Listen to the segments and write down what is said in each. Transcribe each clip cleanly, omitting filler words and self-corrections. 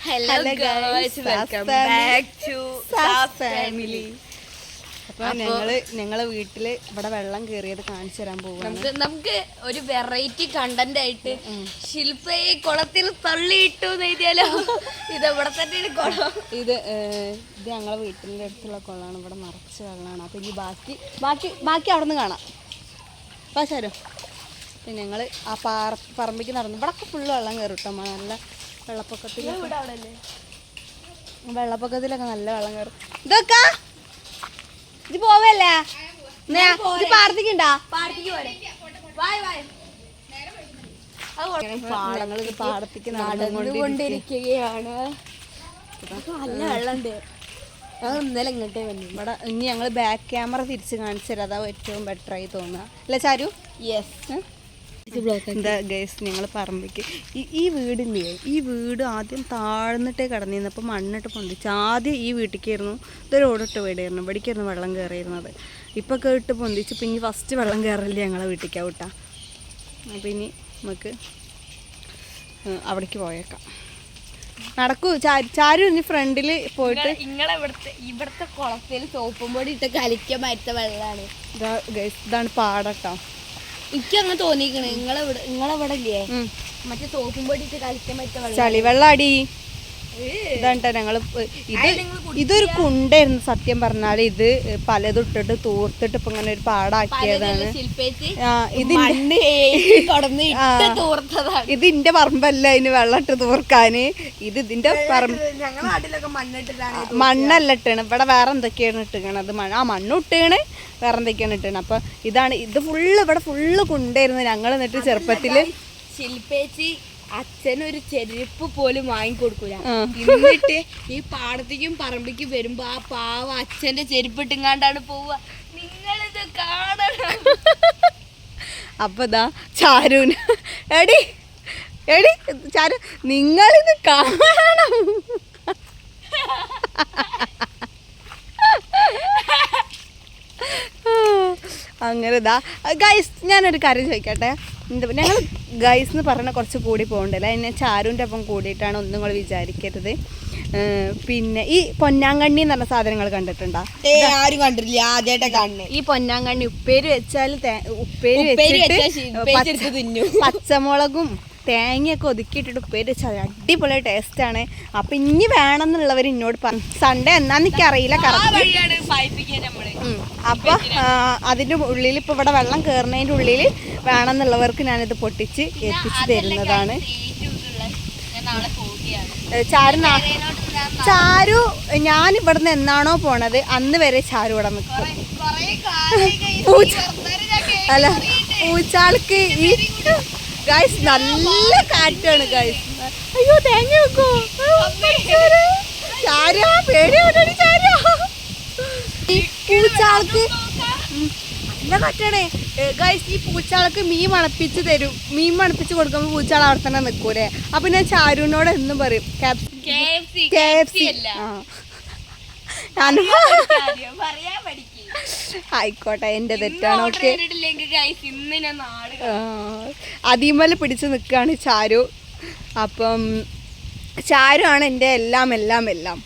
Hello guys, welcome back to Saf Family. അപ്പോൾ ഞങ്ങളെ വീട്ടില് ഇവിടെ വെള്ളം കയറിയത് കാണിച്ചു തരാൻ പോവുകയാണ്. നമുക്ക് ഒരു വെറൈറ്റി കണ്ടന്റ് ആയിട്ട് ശില്പയെ കുളത്തിൽ തള്ളിയിട്ടു എഴുതിയാലോ. ഇത് ഇവിടെ തന്നെ കുളം. ഇത് ഞങ്ങളെ വീട്ടിൻ്റെ അടുത്തുള്ള കുളമാണ്. ഇവിടെ നിറച്ച് വെള്ളമാണ്. അപ്പോൾ ഇനി ബാക്കി അവിടെ നിന്ന് കാണാം. പാശാരോ പിന്നെ ഞങ്ങൾ ആ പറമ്പിക്ക് നടന്നു. ഇവിടെ ഒക്കെ ഫുള്ള് വെള്ളം കയറും കേട്ടോ. നല്ല വെള്ളപ്പൊക്കത്തിലൊക്കെ നല്ല വെള്ളം കയറും. ഇതൊക്കെ ഇത് പോവല്ലേ പാടത്തേക്കുണ്ടാ ഞങ്ങളിത് പാടത്തേക്ക് നടന്നുകൊണ്ടിരിക്കുകയാണ്. നല്ല വെള്ളമുണ്ട്. ഇന്നലെ ഇങ്ങോട്ടേ വന്നു. ഇവിടെ ഇനി ഞങ്ങൾ ബാക്ക് ക്യാമറ തിരിച്ച് കാണിച്ചു തരാം. അതാ ഏറ്റവും ബെറ്ററായി തോന്നുക അല്ലേ ചാരു? യെസ്. എന്താ ഗൈസ്, ഞങ്ങൾ പറമ്പിക്ക് ഈ വീടില്ലേ, ഈ വീട് ആദ്യം താഴ്ന്നിട്ടേ കിടന്നിരുന്നു. അപ്പോൾ മണ്ണിട്ട് പൊന്തിച്ച് ആദ്യം ഈ വീട്ടിലേക്കായിരുന്നു. ഇതൊരു ഓടിട്ട് വീടായിരുന്നു. ഇവിടേക്കായിരുന്നു വെള്ളം കയറിയിരുന്നത്. ഇപ്പോൾ കേട്ട് പൊന്തിച്ച് പിന്നെ ഫസ്റ്റ് വെള്ളം കയറില്ല ഞങ്ങളെ വീട്ടിലേക്കാണ് വിട്ടാ. അപ്പോൾ ഇനി നമുക്ക് അവിടേക്ക് പോയേക്കാം. നടക്കൂ ചാരു. ഇനി ഫ്രണ്ടിൽ പോയിട്ട് ഇവിടുത്തെ കുളത്തിൽ സോപ്പും പൊടി ഇട്ട് കലിക്കാൻ പറ്റ വെള്ളമാണ്. ഇതാണ് പാടട്ടോ. എനിക്കങ്ങനെ തോന്നിക്കണേ. നിങ്ങളെവിടെ ഇല്ലേ മറ്റേ സോപ്പും പൊടി ഇട്ട് കളിക്കാൻ പറ്റ വെള്ളം, ചളിവെള്ളം അടി. ഇതാട്ടോ ഞങ്ങള് ഇതൊരു കുണ്ടായിരുന്നു സത്യം പറഞ്ഞാല്. ഇത് പലതും ഇട്ടിട്ട് തൂർത്തിട്ട് ഇപ്പൊ ഇങ്ങനെ ഒരു പാടാക്കിയതാണ്. ഇത് ഇന്റെ പറമ്പല്ല അതിന് വെള്ളം ഇട്ട് തൂർക്കാന്. ഇത് ഇതിന്റെ പറമ്പ് മണ്ണല്ല ഇട്ടാണ്. ഇവിടെ വേറെ എന്തൊക്കെയാണ് ഇട്ടുകണത്. മണ്ണും ഇട്ടാണ്, വേറെ എന്തൊക്കെയാണ് ഇട്ടാണ്. അപ്പൊ ഇത് ഫുള്ള് ഇവിടെ ഫുള്ള് കുണ്ടായിരുന്നു. ഞങ്ങൾ എന്നിട്ട് ചെറുപ്പത്തില് ശില്പേച്ചി അച്ഛനൊരു ചെരുപ്പ് പോലും വാങ്ങിക്കൊടുക്കൂല. എന്നിട്ട് ഈ പാടത്തേക്കും പറമ്പിക്കും വരുമ്പോ ആ പാവ അച്ഛന്റെ ചെരുപ്പ് ഇട്ടുങ്ങാണ്ടാണ് പോവുക. നിങ്ങളിത് കാണണം. അപ്പൊ ഇതാ ചാരുന് എടി ചാരു നിങ്ങളിത് കാണണം. അങ്ങനെ ഇതാ ഗൈസ്, ഞാനൊരു കാര്യം ചോദിക്കട്ടെ. ഞങ്ങൾ ഗൈസ് എന്ന് പറഞ്ഞാൽ കുറച്ച് കൂടി പോകണ്ടല്ലേ. എന്നെ ചാരുവിൻ്റെ ഒപ്പം കൂടിയിട്ടാണ്, ഒന്നും കൂടെ വിചാരിക്കരുത്. പിന്നെ ഈ പൊന്നാങ്കണ്ണി എന്ന് പറഞ്ഞ സാധനങ്ങൾ കണ്ടിട്ടുണ്ടോ? ആരും കണ്ടിട്ടില്ല, ആദ്യമായിട്ട് കാണുന്നത്. ഈ പൊന്നാങ്കണ്ണി ഉപ്പേരി വെച്ചാൽ പച്ചമുളകും തേങ്ങയൊക്കെ ഒതുക്കിയിട്ടിട്ട് ഉപ്പേരി വെച്ചാൽ അടിപൊളി ടേസ്റ്റാണ്. അപ്പം ഇനി വേണമെന്നുള്ളവർ എന്നോട് പറഞ്ഞു. സൺഡേ എന്നാന്ന് എനിക്കറിയില്ല കറക്റ്റ്. അപ്പം അതിൻ്റെ ഉള്ളിൽ ഇപ്പോൾ ഇവിടെ വെള്ളം കയറുന്നതിൻ്റെ ഉള്ളിൽ വേണമെന്നുള്ളവർക്ക് ഞാനിത് പൊട്ടിച്ച് എത്തിച്ചു തരുന്നതാണ്. ചാരു ഞാൻ ഇവിടുന്ന് എന്നാണോ പോണത് അന്ന് വരെ ചാരു ഇവിടെ നിൽക്കും. അല്ല പൂച്ചാൾക്ക് ഈ ഗൈസ് നല്ല കാറ്റാണ് ഗൈസ്. അയ്യോ തേങ്ങ വെക്കോ ചാരാ, പേടിയോടി ചാരാ. ഈ പൂച്ചാൾക്ക് നല്ല കാറ്റാണേ ഗൈസ്. ഈ പൂച്ചാൾക്ക് മീൻ മണപ്പിച്ച് തരും. മീൻ മണപ്പിച്ച് കൊടുക്കുമ്പോൾ പൂച്ചാൾ അവിടെ തന്നെ നിൽക്കൂലേ. അപ്പൊ ഞാൻ ചാരുവിനോട് എന്നും പറയും KFC. ആയിക്കോട്ടെ, എന്റെ തെറ്റാണ്. ഓക്കെ, അതിമല പിടിച്ച് നിൽക്കുകയാണ് ചാരു. അപ്പം ചാരു ആണ് എൻ്റെ എല്ലാം എല്ലാം എല്ലാം.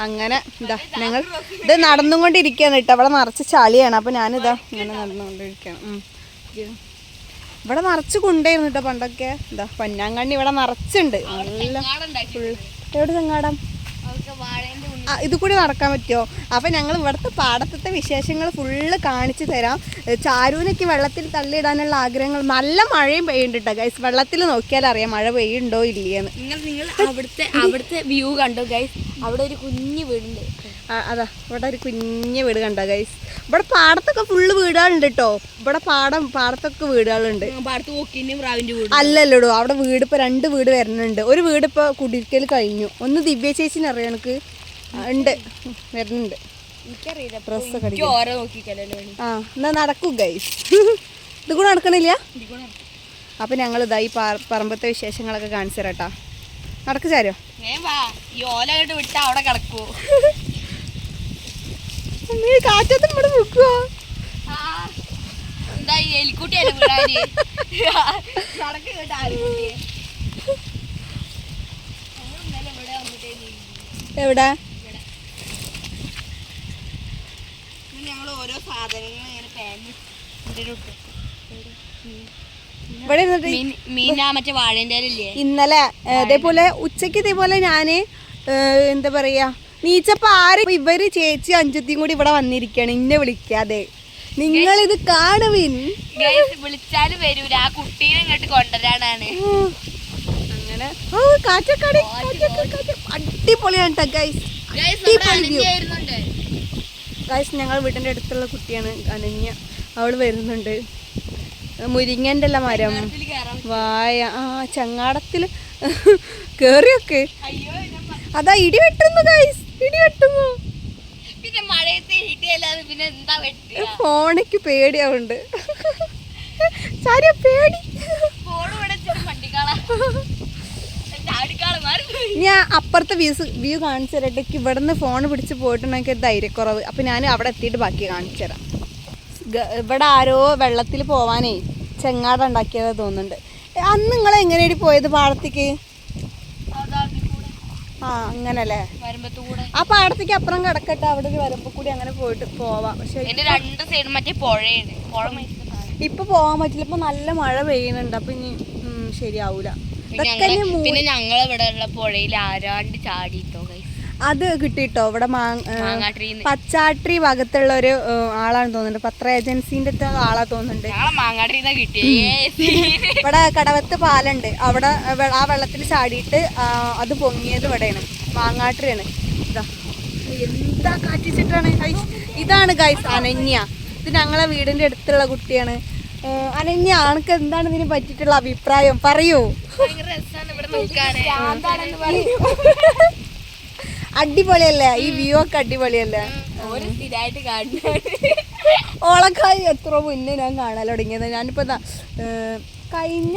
അങ്ങനെ ഇതാ ഞങ്ങൾ ഇത് നടന്നുകൊണ്ടിരിക്കുകയാണ് കേട്ടോ. അവിടെ നിറച്ച് ചളിയാണ്. അപ്പം ഞാനിതാ ഇങ്ങനെ നടന്നുകൊണ്ടിരിക്കുകയാണ്. ഇവിടെ നിറച്ച് കൊണ്ടായിരുന്നു കേട്ടോ പണ്ടൊക്കെ. ഇതാ പൊന്നാങ്കണ്ണി ഇവിടെ നിറച്ചുണ്ട്. നല്ല ഫുള്ള്. എവിടെ ചങ്ങാടം ഇത് കൂടി നടക്കാൻ പറ്റുമോ? അപ്പം ഞങ്ങൾ ഇവിടുത്തെ പാടത്തെ വിശേഷങ്ങൾ ഫുള്ള് കാണിച്ചു തരാം. ചാരുവിനൊക്കെ വെള്ളത്തിൽ തള്ളിയിടാനുള്ള ആഗ്രഹങ്ങൾ. നല്ല മഴയും പെയ്യുന്നുണ്ട് ഗൈസ്. വെള്ളത്തിൽ നോക്കിയാൽ അറിയാം മഴ പെയ്യുണ്ടോ ഇല്ലയെന്ന്. നിങ്ങൾ അവിടുത്തെ വ്യൂ കണ്ടോ ഗൈസ്? അവിടെ ഒരു കുഞ്ഞു വീടുണ്ട്. അതാ ഇവിടെ ഒരു കുഞ്ഞു വീട് കണ്ടോ ഗൈസ്. ഇവിടെ പാടത്തൊക്കെ ഫുള്ള് വീടുകളുണ്ട് കേട്ടോ. ഇവിടെ പാടത്തൊക്കെ വീടുകളുണ്ട്. അല്ലല്ലോ, അവിടെ വീട് ഇപ്പൊ 2 വീട് വരുന്നുണ്ട്. ഒരു വീട് ഇപ്പൊ കുടിക്കൽ കഴിഞ്ഞു. ഒന്ന് ദിവ്യ ചേച്ചിന് അറിയാം എനിക്ക് ഉണ്ട്, വരുന്നുണ്ട്. എന്നാ നടക്കൂ ഗൈസ്. ഇത് കൂടെ നടക്കണില്ല. അപ്പൊ ഞങ്ങൾ ഇതാ ഈ പറമ്പത്തെ വിശേഷങ്ങളൊക്കെ കാണിച്ചു തരാട്ടാ. നടക്കു ചാരോ. കാറ്റത്തും ഇവിടെ നിൽക്കുവോ? എവിടെ ഞങ്ങൾ ഓരോ സാധനങ്ങൾ ഇങ്ങനെ ഇവിടെ ഇരുന്നിട്ട് മീനാ മറ്റേ വാഴേന്റെ ഇല്ലേ ഇന്നലെ ഇതേപോലെ ഉച്ചക്ക് ഇതേപോലെ ഞാന് എന്താ പറയാ നീച്ചപ്പോ ആരും ഇവര് ചേച്ചി അഞ്ചത്തിയും കൂടി ഇവിടെ വന്നിരിക്കാണ് ഇന്നെ വിളിക്കാതെ. നിങ്ങളിത് കാണുവിൻ. വിളിച്ചാലും വരൂല, ആ കുട്ടീനെ ഇങ്ങോട്ട് കൊണ്ടുവരാനാണ്. അങ്ങനെ കാറ്റക്കാടി അടിപൊളിയാണ് കേട്ടോ ഗൈസ്. ഗൈസ് ഞങ്ങൾ വീടിന്റെ അടുത്തുള്ള കുട്ടിയാണ് അനന്യ, അവള് വരുന്നുണ്ട്. മുരിങ്ങന്റെ എല്ലാം മരം, വായ, ചങ്ങാടത്തില് കേറിയൊക്കെ. അതാ ഇടി വെട്ടുന്നു ഗൈസ്, ഇടി വെട്ടുന്നു. പിന്നെ മഴയത്ത് ഇടിയല്ലാതെ പിന്നെ എന്താ വെട്ടുക? ഫോണിക്ക് പേടിയാവുണ്ട്. സാരിയ പേടി. ഞാൻ അപ്പുറത്തെ വ്യൂ കാണിച്ചു തരട്ടെ. ഇവിടെ നിന്ന് ഫോൺ പിടിച്ച് പോയിട്ടുണ്ടെങ്കിൽ ധൈര്യക്കുറവ്. അപ്പൊ ഞാൻ അവിടെ എത്തിയിട്ട് ബാക്കി കാണിച്ചു തരാം. ഇവിടെ ആരോ വെള്ളത്തിൽ പോവാനേ ചെങ്ങാട ഉണ്ടാക്കിയതാ തോന്നുന്നുണ്ട്. അന്ന് നിങ്ങൾ എങ്ങനെയാണ് പോയത് പാടത്തേക്ക്? അങ്ങനല്ലേ, ആ പാടത്തേക്ക് അപ്പുറം കിടക്കട്ടെ, അവിടെ ഒരു വരമ്പ് കൂടി അങ്ങനെ പോയിട്ട് പോവാം. പക്ഷെ രണ്ട് സൈഡും മറ്റേ പുഴയാണ്, ഇപ്പൊ പോവാൻ പറ്റില്ല. ഇപ്പൊ നല്ല മഴ പെയ്യുന്നുണ്ട്. അപ്പൊ ഇനി ശരിയാവൂല. പിന്നെ ഞങ്ങൾ ഇവിടെ ഉള്ള പുഴയിൽ ആരാണ്ട് ചാടിട്ടോ അത് കിട്ടിട്ടോ. ഇവിടെ പച്ചാട്രി ഭാഗത്തുള്ള ഒരു ആളാണ് തോന്നുന്നുണ്ട്, പത്ര ഏജൻസിന്റെ ആളാ തോന്നുന്നുണ്ട്. ഇവിടെ കടവത്ത് പാലുണ്ട്, അവിടെ ആ വെള്ളത്തിൽ ചാടിയിട്ട് അത് പൊങ്ങിയത് ഇവിടെയാണ്, മാങ്ങാട്രിയാണ്. ഇതാ എന്താ കാറ്റിച്ചിട്ടാണ്. ഇതാണ് ഗൈസ് അനന്യ. ഇത് ഞങ്ങളെ വീടിന്റെ അടുത്തുള്ള കുട്ടിയാണ്. അനന്യ, ആൾക്ക് എന്താണ് ഇതിനെ പറ്റിയിട്ടുള്ള അഭിപ്രായം പറയൂ. അടിപൊളിയല്ലേ ഈ വ്യൂ ഒക്കെ? അടിപൊളിയല്ലേ? ഓളക്കായി എത്ര മുന്നേ ഞാൻ കാണാൻ തുടങ്ങിയത്. ഞാനിപ്പോ കഴിഞ്ഞ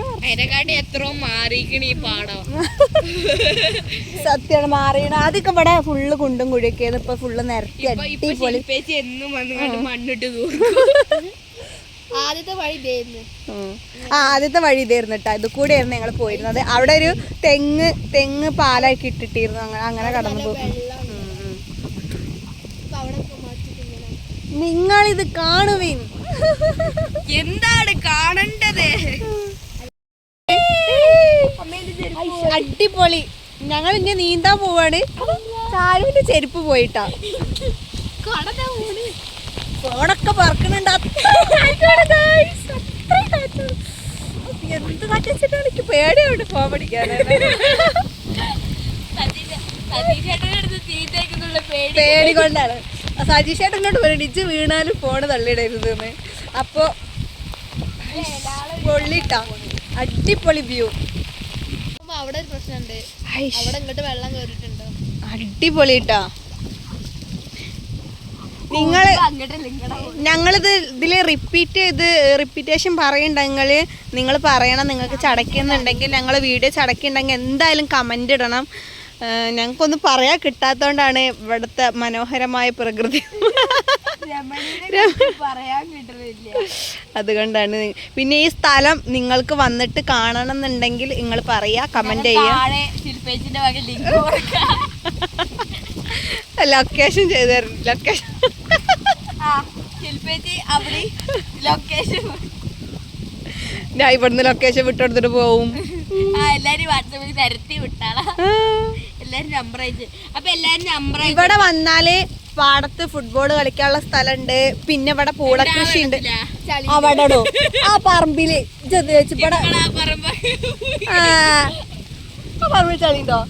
സത്യാണ് മാറിയാണ്. ആദ്യമൊക്കെ ഇവിടെ ഫുള്ള് കുണ്ടും കുഴിയൊക്കെ, ഇപ്പൊ ഫുള്ള് നിരത്തി അടിപൊളി. ആദ്യത്തെ വഴി ഇതായിരുന്നു കേട്ടോ. ഇത് കൂടെയായിരുന്നു ഞങ്ങൾ പോയിരുന്നത്. അവിടെ ഒരു തെങ്ങ് പാലാക്കി ഇട്ടിട്ടിരുന്നു. അങ്ങനെ കടന്നു പോകും. നിങ്ങളിത് കാണുവിൻ. എന്താണ് കാണേണ്ടത്? അടിപൊളി. ഞങ്ങൾ ഇങ്ങനെ നീന്താൻ പോവാണ്. ചാരുവിന്റെ ചെരുപ്പ് പോയിട്ടാ. ഫോണൊക്കെ പറക്കണുണ്ട്. എന്ത് കാറ്റിച്ചിട്ടാണ് എനിക്ക് പേടിയുണ്ട് ഫോൺ പഠിക്കാനാണ്. പേടി കൊണ്ടാണ്. സജീഷ് ചേട്ടനോട് പറഞ്ഞു ഇജ്ജ് വീണാലും ഫോണ് തള്ളിയിടരുതെന്ന്. അപ്പൊ പൊള്ളിട്ടാ അടിപൊളി വ്യൂ. അവിടെ ഒരു പ്രശ്നമുണ്ട്, അവിടെ ഇങ്ങോട്ട് വെള്ളം കേറിയിട്ടുണ്ടോ? അടിപൊളിട്ടാ. ഞങ്ങളിത് ഇതില് റിപ്പീറ്റേഷൻ പറയണ്ടെങ്കിൽ നിങ്ങൾ പറയണം. നിങ്ങൾക്ക് ചടക്കുന്നുണ്ടെങ്കിൽ, ഞങ്ങൾ വീഡിയോ ചടക്കുന്നുണ്ടെങ്കിൽ എന്തായാലും കമന്റ് ഇടണം. ഞങ്ങൾക്കൊന്നും പറയാൻ കിട്ടാത്തോണ്ടാണ് ഇവിടുത്തെ മനോഹരമായ പ്രകൃതി. അതുകൊണ്ടാണ്. പിന്നെ ഈ സ്ഥലം നിങ്ങൾക്ക് വന്നിട്ട് കാണണം എന്നുണ്ടെങ്കിൽ നിങ്ങൾ പറയാ, കമന്റ് ചെയ്യാ. ലൊക്കേഷൻ ചെയ്തു തരും. ഞാൻ ഇവിടുന്ന് ലൊക്കേഷൻ വിട്ടുകൊടുത്തിട്ട് പോവും. എല്ലാരും വാട്സാപ്പിൽ നിരത്തി വിട്ടാളാ. എല്ലാരും നമ്പർ അയച്ച്. അപ്പൊ എല്ലാരും നമ്പർ ഇവിടെ വന്നാല് പാടത്ത് ഫുട്ബോൾ കളിക്കാനുള്ള സ്ഥലമുണ്ട്. പിന്നെ ഇവിടെ പൂളകൃഷി ഉണ്ട്. അവിടെ ആ പറമ്പില് പറമ്പിൽ ചളിണ്ടോ?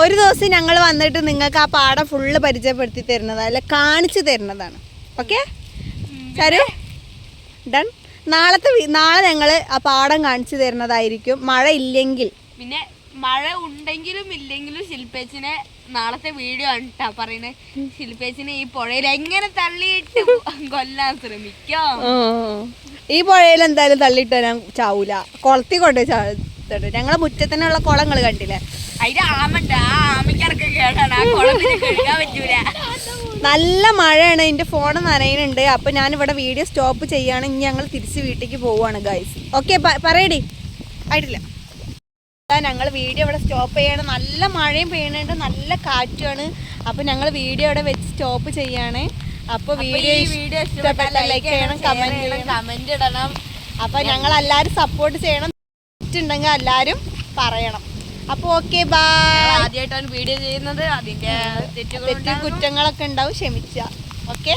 ഒരു ദിവസം ഞങ്ങൾ വന്നിട്ട് നിങ്ങൾക്ക് ആ പാടം ഫുള്ള് പരിചയപ്പെടുത്തി തരുന്നതാണ്, അല്ല കാണിച്ചു തരുന്നതാണ്. Okay sir done. നാളെ ഞങ്ങൾ ആ പാടം കാണിച്ചു തരുന്നതായിരിക്കും, മഴ ഇല്ലെങ്കിൽ. പിന്നെ മഴ ഉണ്ടെങ്കിലും ഇല്ലെങ്കിലും ശില്പേച്ചിനെ നാളത്തെ വീഡിയോ ആണ് കേട്ടാ പറയുന്നത്. ശില്പേച്ചിനെ ഈ പുഴയിൽ എങ്ങനെ തള്ളിയിട്ട് കൊല്ലാൻ ശ്രമിക്കാം. ഈ പുഴയിൽ എന്തായാലും തള്ളിയിട്ട് ഞാൻ ചാവൂല. കുളത്തിൽ കൊണ്ട് ഞങ്ങളെ മുറ്റത്തിനുള്ള കുളങ്ങൾ കണ്ടില്ലേ, അതിന്റെ ആമണ്ട്, ആ ആമയ്ക്കടക്കം കേടാണ്, ആ കുളം പിന്നെ കഴുകാൻ പറ്റൂല. നല്ല മഴയാണ്, എൻ്റെ ഫോൺ നനയുന്നുണ്ട്. അപ്പോൾ ഞാനിവിടെ വീഡിയോ സ്റ്റോപ്പ് ചെയ്യാണ്. ഇനി ഞങ്ങൾ തിരിച്ച് വീട്ടിലേക്ക് പോവുകയാണ് ഗൈസ്. ഓക്കെ പറയടി. ആയിട്ടില്ല. ഞങ്ങൾ വീഡിയോ ഇവിടെ സ്റ്റോപ്പ് ചെയ്യാണ്. നല്ല മഴയും പെയ്യുന്നുണ്ട്, നല്ല കാറ്റുമാണ്. അപ്പോൾ ഞങ്ങൾ വീഡിയോ ഇവിടെ വെച്ച് സ്റ്റോപ്പ് ചെയ്യാണ്. അപ്പോൾ വീഡിയോ ഇഷ്ടപ്പെട്ട ലൈക്ക് ചെയ്യണം, കമൻറ്റ് ഇടണം. അപ്പോൾ ഞങ്ങളെല്ലാവരും സപ്പോർട്ട് ചെയ്യണം. തെറ്റുണ്ടെങ്കിൽ എല്ലാവരും പറയണം. അപ്പോൾ ഓക്കെ ബൈ. ആദ്യമായിട്ടാണ് വീഡിയോ ചെയ്യുന്നത്, അതിന്റെ തെറ്റ് കുറ്റങ്ങളൊക്കെ ഉണ്ടാവും, ക്ഷമിച്ച. ഓക്കെ.